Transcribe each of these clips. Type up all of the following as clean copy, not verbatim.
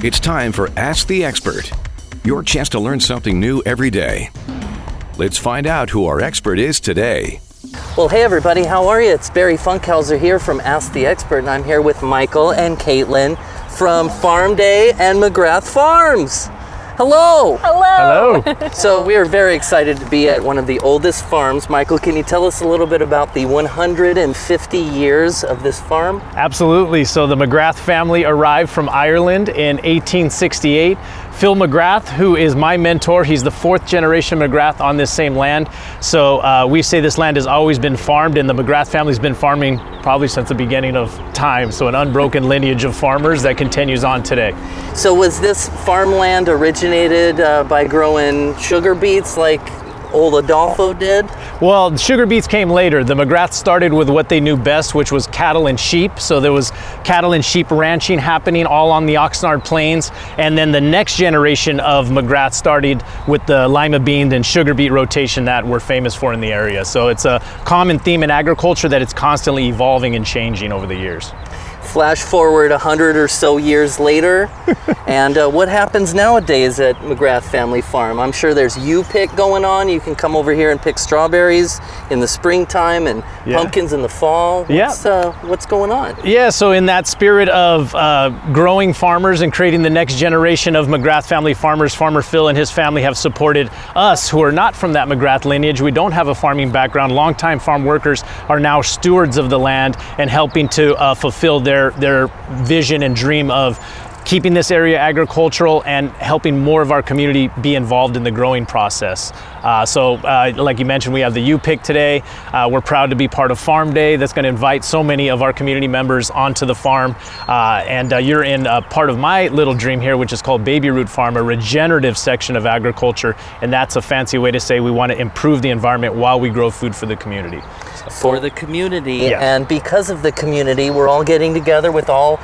It's time for Ask the Expert, your chance to learn something new every day. Let's find out who our expert is today. Well, hey everybody, how are you? It's Barry Funkhauser here from Ask the Expert, and I'm here with Michael and Caitlin from Farm Day and McGrath Farms. Hello! Hello! So we are very excited to be at one of the oldest farms. Michael, can you tell us a little bit about the 150 years of this farm? Absolutely. So the McGrath family arrived from Ireland in 1868. Phil McGrath, who is my mentor, he's the fourth generation McGrath on this same land. So we say this land has always been farmed, and the McGrath family's been farming probably since the beginning of time. So an unbroken lineage of farmers that continues on today. So was this farmland originated by growing sugar beets like old Adolfo did? Well, sugar beets came later. The McGrath started with what they knew best, which was cattle and sheep. So there was cattle and sheep ranching happening all on the Oxnard plains. And then the next generation of McGrath started with the lima bean and sugar beet rotation that we're famous for in the area. So it's a common theme in agriculture that it's constantly evolving and changing over the years. Flash forward 100 or so years later, and what happens nowadays at McGrath Family Farm? I'm sure there's U-pick going on. You can come over here and pick strawberries in the springtime and pumpkins in the fall. What's going on? Yeah, so in that spirit of growing farmers and creating the next generation of McGrath family farmers, Farmer Phil and his family have supported us who are not from that McGrath lineage. We don't have a farming background. Longtime farm workers are now stewards of the land and helping to fulfill their vision and dream of keeping this area agricultural and helping more of our community be involved in the growing process. Like you mentioned, we have the U-pick today. We're proud to be part of Farm Day. That's going to invite so many of our community members onto the farm. You're in part of my little dream here, which is called Baby Root Farm, a regenerative section of agriculture. And that's a fancy way to say we want to improve the environment while we grow food for the community. For the community, and because of the community, we're all getting together with all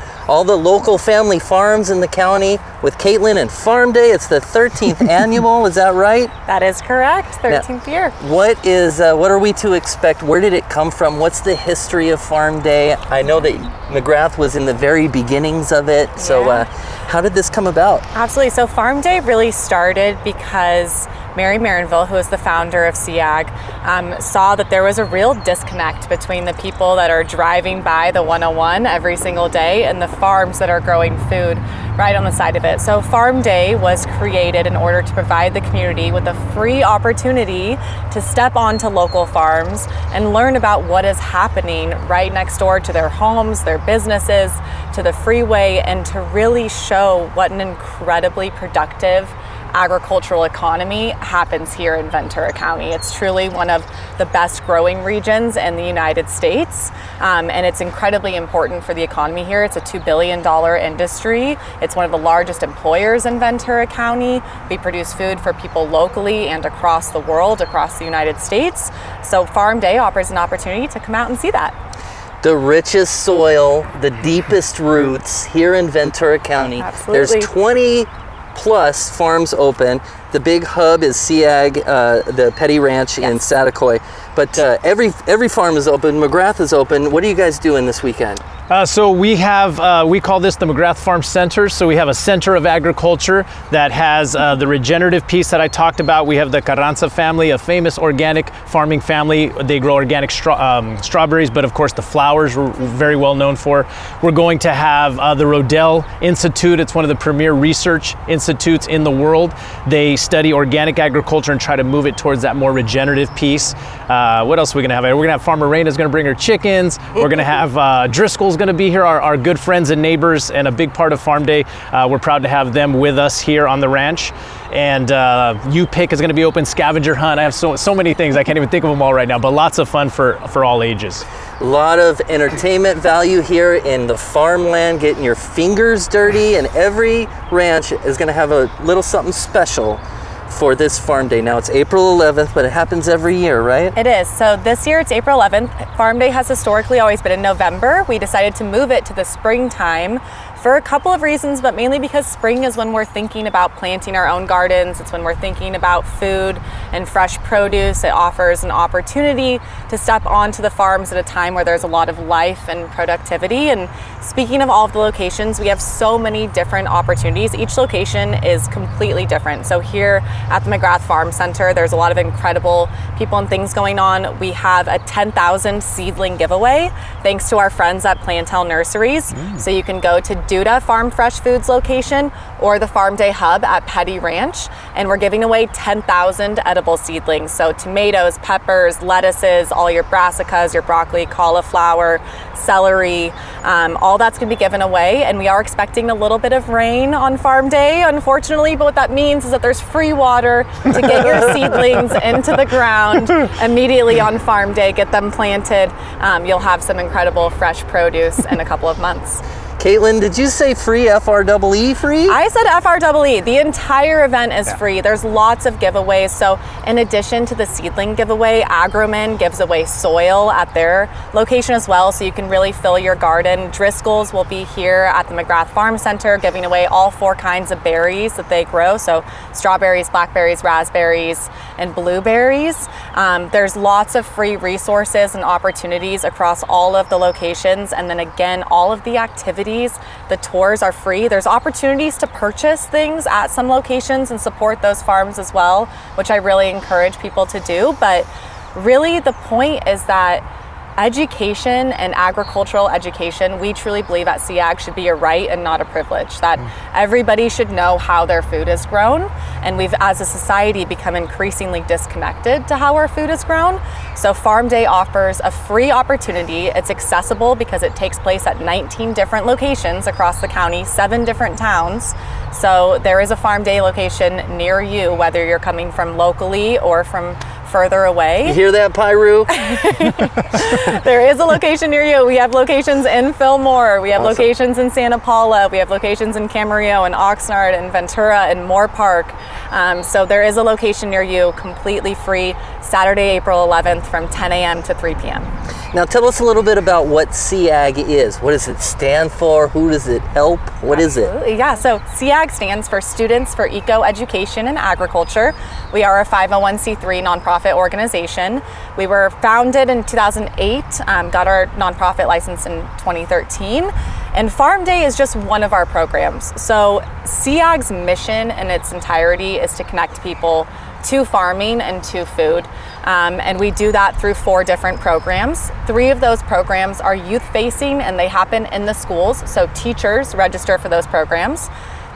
the local family farms in the county with Caitlin and Farm Day. It's the 13th annual, is that right? That is correct, 13th year. What are we to expect? Where did it come from? What's the history of Farm Day? I know that McGrath was in the very beginnings of it, so how did this come about? Absolutely, so Farm Day really started because Mary Marinville, who is the founder of SEEAG, saw that there was a real disconnect between the people that are driving by the 101 every single day and the farms that are growing food right on the side of it. So Farm Day was created in order to provide the community with a free opportunity to step onto local farms and learn about what is happening right next door to their homes, their businesses, to the freeway, and to really show what an incredibly productive agricultural economy happens here in Ventura County. It's truly one of the best growing regions in the United States, and it's incredibly important for the economy here. It's a $2 billion industry. It's one of the largest employers in Ventura County. We produce food for people locally and across the world, across the United States. So Farm Day offers an opportunity to come out and see that. The richest soil, the deepest roots here in Ventura County. Absolutely. There's 20 plus farms open. The big hub is SEEAG, the Petty Ranch in Saticoy. But every farm is open. McGrath is open. What are you guys doing this weekend? So we have, we call this the McGrath Farm Center. So we have a center of agriculture that has the regenerative piece that I talked about. We have the Carranza family, a famous organic farming family. They grow organic strawberries, but of course the flowers we're very well known for. We're going to have the Rodell Institute. It's one of the premier research institutes in the world. They study organic agriculture and try to move it towards that more regenerative piece. What else are we going to have? We're going to have Farmer Raina's going to bring her chickens. We're going to have Driscoll's going to be here, our good friends and neighbors, and a big part of Farm Day. We're proud to have them with us here on the ranch. And U-pick is going to be open, scavenger hunt. I have so many things. I can't even think of them all right now, but lots of fun for all ages. A lot of entertainment value here in the farmland, getting your fingers dirty, and every ranch is going to have a little something special for this Farm Day. Now it's April 11th, but it happens every year, right? It is. So this year it's April 11th. Farm Day has historically always been in November. We decided to move it to the springtime for a couple of reasons, but mainly because spring is when we're thinking about planting our own gardens. It's when we're thinking about food and fresh produce. It offers an opportunity to step onto the farms at a time where there's a lot of life and productivity. And speaking of all of the locations, we have so many different opportunities. Each location is completely different. So here at the McGrath Farm Center, there's a lot of incredible people and things going on. We have a 10,000 seedling giveaway thanks to our friends at Plantel Nurseries. So you can go to Duda Farm Fresh Foods location or the Farm Day Hub at Petty Ranch, and we're giving away 10,000 edible seedlings. So tomatoes, peppers, lettuces, all your brassicas, your broccoli, cauliflower, celery, all that's going to be given away. And we are expecting a little bit of rain on Farm Day, unfortunately, but what that means is that there's free water to get your seedlings into the ground immediately on Farm Day, get them planted. You'll have some incredible fresh produce in a couple of months. Caitlin, did you say free, FREE free? I said FREE. The entire event is free. There's lots of giveaways. So in addition to the seedling giveaway, Agromin gives away soil at their location as well, so you can really fill your garden. Driscoll's will be here at the McGrath Farm Center giving away all 4 kinds of berries that they grow. So strawberries, blackberries, raspberries, and blueberries. There's lots of free resources and opportunities across all of the locations. And then again, all of the activities, the tours are free. There's opportunities to purchase things at some locations and support those farms as well, which I really encourage people to do. But really the point is that education and agricultural education, we truly believe at SEEAG, should be a right and not a privilege, that everybody should know how their food is grown. And we've, as a society, become increasingly disconnected to how our food is grown. So Farm Day offers a free opportunity. It's accessible because it takes place at 19 different locations across the county, 7 different towns. So there is a Farm Day location near you, whether you're coming from locally or from further away. You hear that, Pyru? There is a location near you. We have locations in Fillmore. We have locations in Santa Paula. We have locations in Camarillo and Oxnard and Ventura and Moore Park. So there is a location near you, completely free, Saturday, April 11th from 10 a.m. to 3 p.m. Now tell us a little bit about what SEEAG is. What does it stand for? Who does it help? What is it? Yeah, so SEEAG stands for Students for Eco Education and Agriculture. We are a 501c3 nonprofit organization. We were founded in 2008, got our nonprofit license in 2013, and Farm Day is just one of our programs. So SEEAG's mission in its entirety is to connect people to farming and to food. And we do that through 4 different programs. 3 of those programs are youth-facing and they happen in the schools, so teachers register for those programs.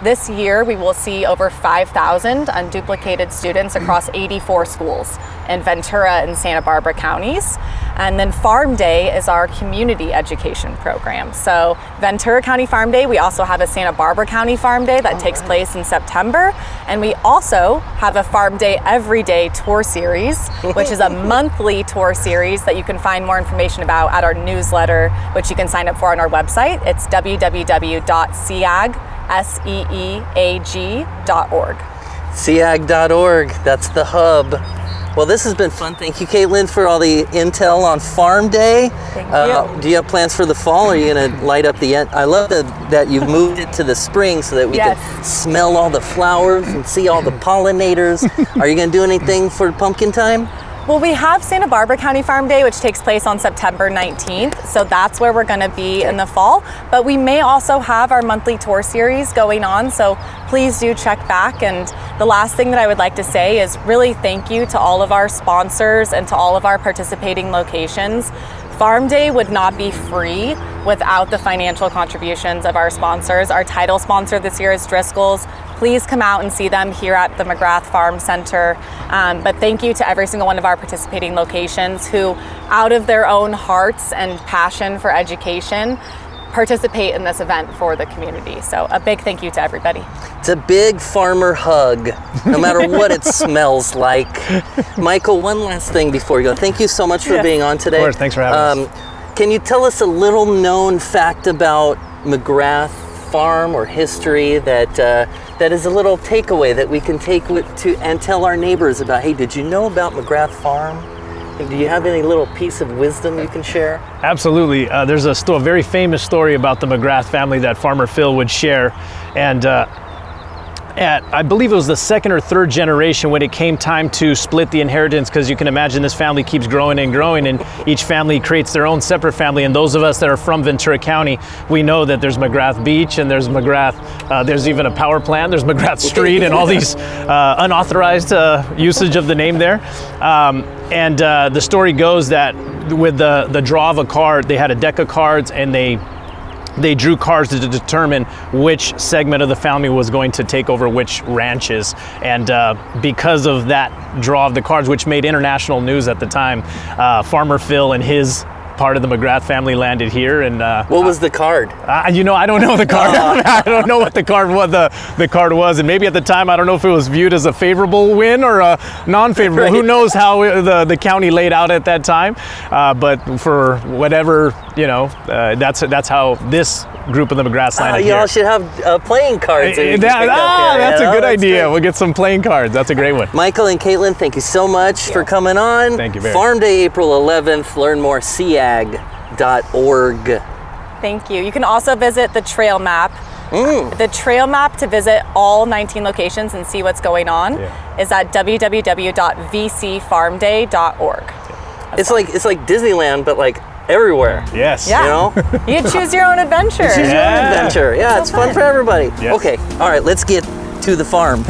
This year, we will see over 5,000 unduplicated students across 84 schools in Ventura and Santa Barbara counties. And then Farm Day is our community education program. So Ventura County Farm Day, we also have a Santa Barbara County Farm Day that takes place in September. And we also have a Farm Day Everyday tour series, which is a monthly tour series that you can find more information about at our newsletter, which you can sign up for on our website. It's www.seeag.org. SEEAG.org, that's the hub. Well, this has been fun. Thank you, Caitlin, for all the intel on Farm Day. Thank you. Do you have plans for the fall? Or are you going to light up the end? I love that you've moved it to the spring so that we can smell all the flowers and see all the pollinators. Are you going to do anything for pumpkin time? Well, we have Santa Barbara County Farm Day, which takes place on September 19th. So that's where we're going to be in the fall. But we may also have our monthly tour series going on. So please do check back. And the last thing that I would like to say is really thank you to all of our sponsors and to all of our participating locations. Farm Day would not be free without the financial contributions of our sponsors. Our title sponsor this year is Driscoll's. Please come out and see them here at the McGrath Farm Center. But thank you to every single one of our participating locations who, out of their own hearts and passion for education, participate in this event for the community. So a big thank you to everybody. It's a big farmer hug, no matter what it smells like. Michael, one last thing before you go. Thank you so much for being on today. Of course, thanks for having us. Can you tell us a little known fact about McGrath Farm or history that is a little takeaway that we can take to and tell our neighbors about? Hey, did you know about McGrath Farm? And do you have any little piece of wisdom you can share? Absolutely. There's a very famous story about the McGrath family that Farmer Phil would share. And I believe it was the second or third generation when it came time to split the inheritance, because you can imagine this family keeps growing and growing, and each family creates their own separate family. And those of us that are from Ventura County, we know that there's McGrath Beach and there's McGrath, there's even a power plant, there's McGrath Street and all these unauthorized usage of the name there. And the story goes that with the draw of a card, they had a deck of cards, and they drew cards to determine which segment of the family was going to take over which ranches. And because of that draw of the cards, which made international news at the time, Farmer Phil and his part of the McGrath family landed here. And what was the card? I don't know the card. I don't know what the card was, and maybe at the time I don't know if it was viewed as a favorable win or a non-favorable. Right. Who knows how the county laid out at that time? But for whatever, that's how this group of the McGraths landed here. Y'all should have playing cards. That's a good idea. Great. We'll get some playing cards. That's a great one. Michael and Caitlin, thank you so much for coming on. Thank you very much. Farm Day, April 11th. Learn more, SEEAG.org. Thank you. You can also visit the trail map. The trail map to visit all 19 locations and see what's going on is at www.vcfarmday.org. It's like Disneyland, but like everywhere. Yes. Yeah. You choose your own adventure. Choose your own adventure. Yeah, it's fun for everybody. Yes. Okay. All right. Let's get to the farm.